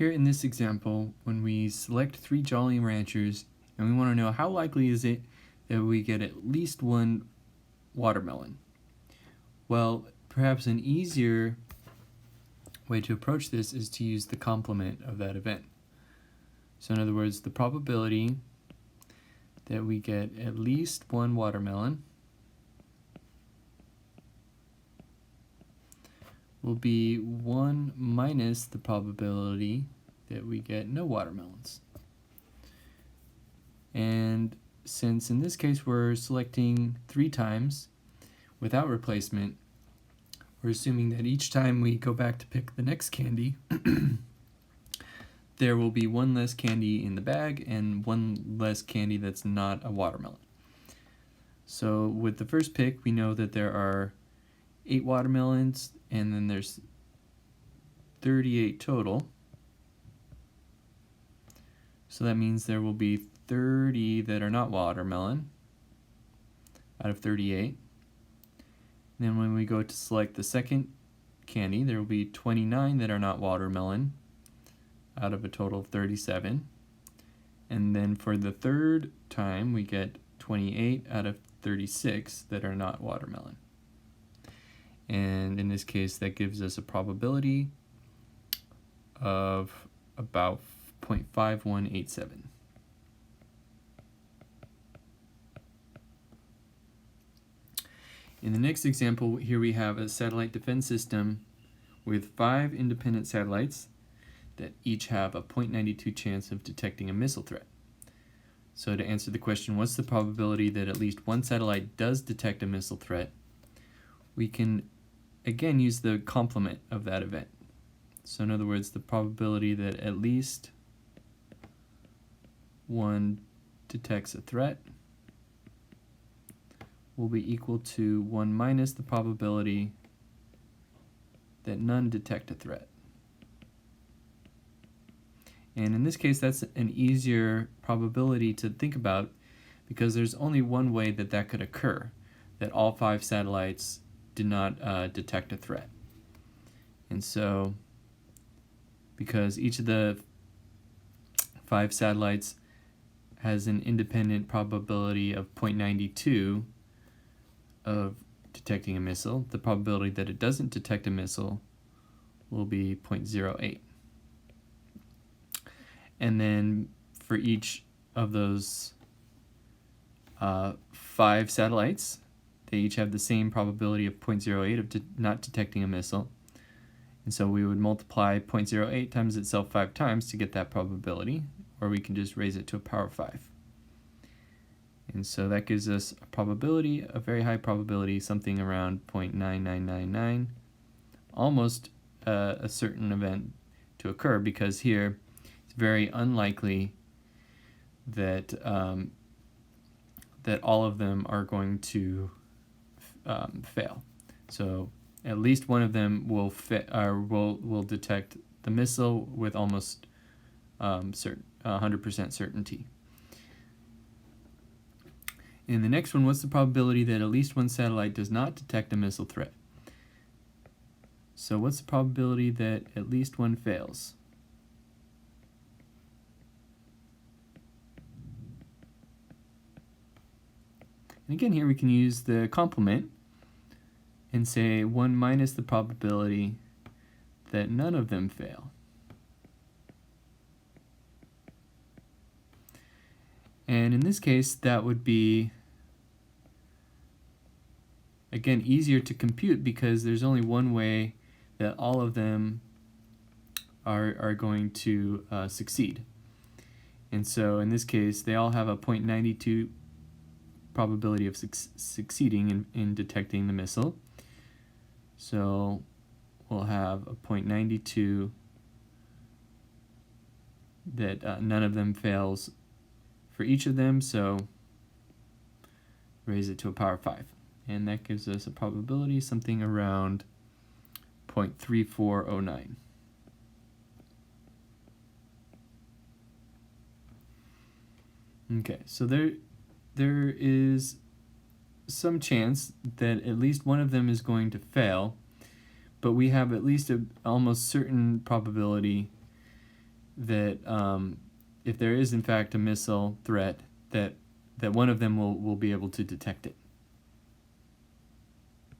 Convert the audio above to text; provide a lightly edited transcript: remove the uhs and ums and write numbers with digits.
Here in this example, when we select 3 Jolly Ranchers and we want to know how likely is it that we get at least one watermelon. Well, perhaps an easier way to approach this is to use the complement of that event. So in other words, the probability that we get at least one watermelon will be 1 minus the probability that we get no watermelons. And since in this case we're selecting 3 times without replacement, we're assuming that each time we go back to pick the next candy, there will be 1 less candy in the bag and 1 less candy that's not a watermelon. So with the first pick, we know that there are 8 watermelons, and then there's 38 total. So that means there will be 30 that are not watermelon out of 38. And then when we go to select the second candy, there will be 29 that are not watermelon out of a total of 37. And then for the third time, we get 28 out of 36 that are not watermelon. And in this case, that gives us a probability of about 0.5187. In the next example, here we have a satellite defense system with 5 independent satellites that each have a 0.92 chance of detecting a missile threat. So to answer the question, what's the probability that at least one satellite does detect a missile threat, we can again use the complement of that event. So in other words, the probability that at least one detects a threat will be equal to 1 minus the probability that none detect a threat. And in this case, that's an easier probability to think about because there's only one way that that could occur, that all 5 satellites did not detect a threat. And so, because each of the 5 satellites has an independent probability of 0.92 of detecting a missile, the probability that it doesn't detect a missile will be 0.08. And then for each of those 5 satellites, they each have the same probability of 0.08 of not detecting a missile. And so we would multiply 0.08 times itself 5 times to get that probability, or we can just raise it to a power of 5. And so that gives us a probability, a very high probability, something around 0.9999, almost a certain event to occur, because here it's very unlikely that that all of them are going to fail. So at least one of them will detect the missile with almost 100% certainty. In the next one, what's the probability that at least one satellite does not detect a missile threat? So what's the probability that at least one fails? And again, here we can use the complement and say 1 minus the probability that none of them fail. And in this case, that would be, again, easier to compute because there's only one way that all of them are going to succeed. And so in this case, they all have a 0.92 probability of succeeding in detecting the missile. So we'll have a 0.92 that none of them fails for each of them, so raise it to a power of 5. And that gives us a probability something around 0.3409. Okay, so there is some chance that at least one of them is going to fail, but we have at least an almost certain probability that if there is in fact a missile threat, that one of them will be able to detect it.